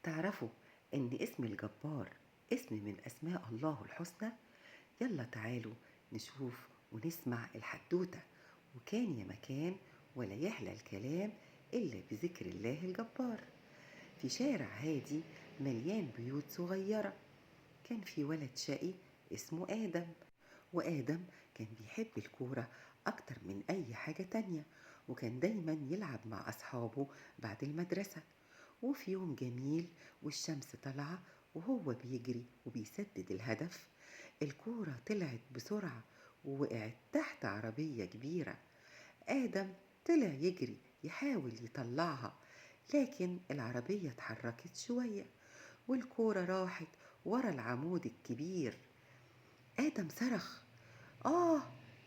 تعرفوا إن اسم الجبار اسم من أسماء الله الحسنى؟ يلا تعالوا نشوف ونسمع الحدوتة. وكان يا مكان ولا يحلى الكلام إلا بذكر الله الجبار. في شارع هادي مليان بيوت صغيرة، كان في ولد شقي اسمه آدم. وآدم كان بيحب الكورة أكتر من أي حاجة تانية، وكان دايما يلعب مع أصحابه بعد المدرسة. وفي يوم جميل والشمس طالعة وهو بيجري وبيسدد الهدف، الكورة طلعت بسرعة ووقعت تحت عربية كبيرة. آدم طلع يجري يحاول يطلعها، لكن العربية اتحركت شوية والكورة راحت ورا العمود الكبير. آدم صرخ: آه،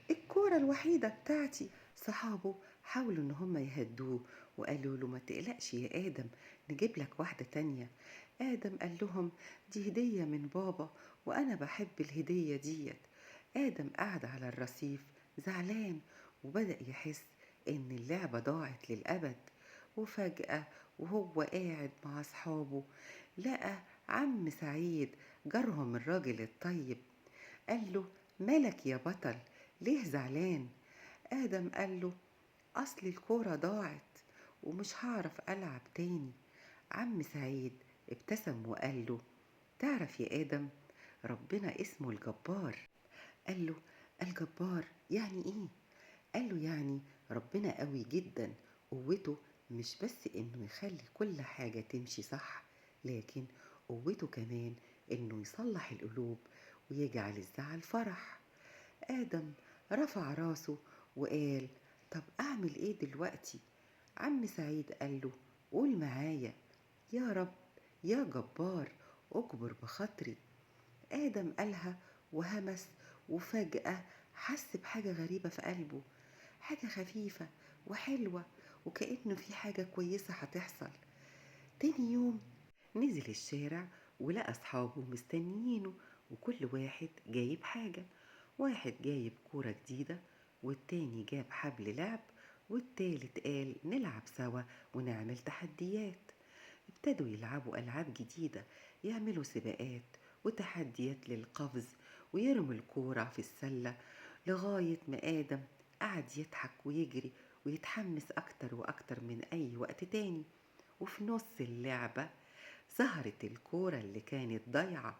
الكورة الوحيدة بتاعتي. صحابه حاولوا إن هم يهدوه وقالوا له: ما تقلقش يا آدم، نجيب لك واحدة تانية. آدم قال لهم: دي هدية من بابا وأنا بحب الهدية ديت. آدم قعد على الرصيف زعلان وبدأ يحس إن اللعبة ضاعت للأبد. وفجأة وهو قاعد مع أصحابه لقى عم سعيد جارهم الراجل الطيب. قال له: مالك يا بطل، ليه زعلان؟ آدم قال له: أصل الكورة ضاعت ومش هعرف ألعب تاني. عم سعيد ابتسم وقال له: تعرف يا آدم، ربنا اسمه الجبار. قال له: الجبار يعني إيه؟ قال له: يعني ربنا قوي جدا، قوته مش بس إنه يخلي كل حاجة تمشي صح، لكن قوته كمان إنه يصلح القلوب ويجعل الزعل فرح. آدم رفع راسه وقال: طب أعمل إيه دلوقتي؟ عم سعيد قال له: قول معايا: يا رب يا جبار أكبر بخاطري. آدم قالها وهمس، وفجأة حس بحاجة غريبة في قلبه، حاجة خفيفة وحلوة وكأنه في حاجة كويسة هتحصل. تاني يوم نزل الشارع ولقى أصحابه مستنيينه، وكل واحد جايب حاجة. واحد جايب كورة جديدة، والتاني جاب حبل لعب، والتالت قال نلعب سوا ونعمل تحديات. ابتدوا يلعبوا ألعاب جديدة، يعملوا سباقات وتحديات للقفز ويرموا الكورة في السلة، لغاية ما آدم قعد يضحك ويجري ويتحمس أكتر وأكتر من أي وقت تاني. وفي نص اللعبة ظهرت الكورة اللي كانت ضايعة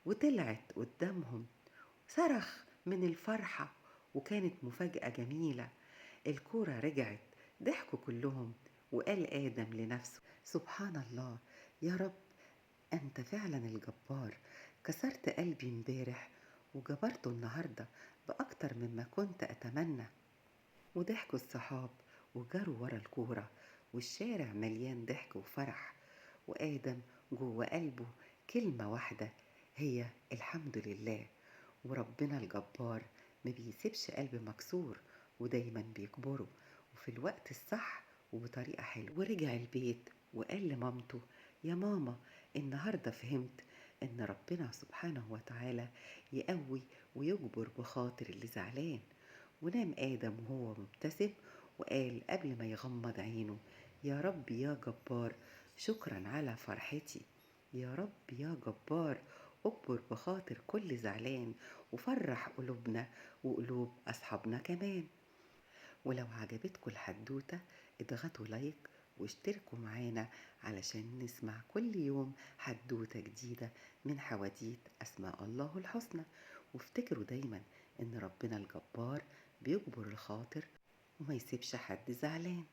وطلعت قدامهم. صرخ من الفرحة وكانت مفاجأة جميلة. الكورة رجعت، ضحكوا كلهم، وقال آدم لنفسه: سبحان الله، يا رب أنت فعلا الجبار، كسرت قلبي امبارح وجبرته النهاردة بأكتر مما كنت أتمنى. وضحكوا الصحاب وجروا ورا الكورة، والشارع مليان ضحك وفرح. وآدم جوه قلبه كلمة واحدة، هي الحمد لله. وربنا الجبار ما بيسيبش قلب مكسور، ودايما بيكبره وفي الوقت الصح وبطريقة حلوة. ورجع البيت وقال لمامته: يا ماما، النهاردة فهمت إن ربنا سبحانه وتعالى يقوي ويجبر بخاطر اللي زعلان. ونام آدم وهو مبتسم وقال قبل ما يغمض عينه: يا رب يا جبار، شكرا على فرحتي. يا رب يا جبار اكبر بخاطر كل زعلان، وفرح قلوبنا وقلوب أصحابنا كمان. ولو عجبتكم الحدوتة اضغطوا لايك واشتركوا معانا علشان نسمع كل يوم حدوتة جديدة من حواديت أسماء الله الحسنى. وافتكروا دايما إن ربنا الجبار بيجبر الخاطر وما يسيبش حد زعلان.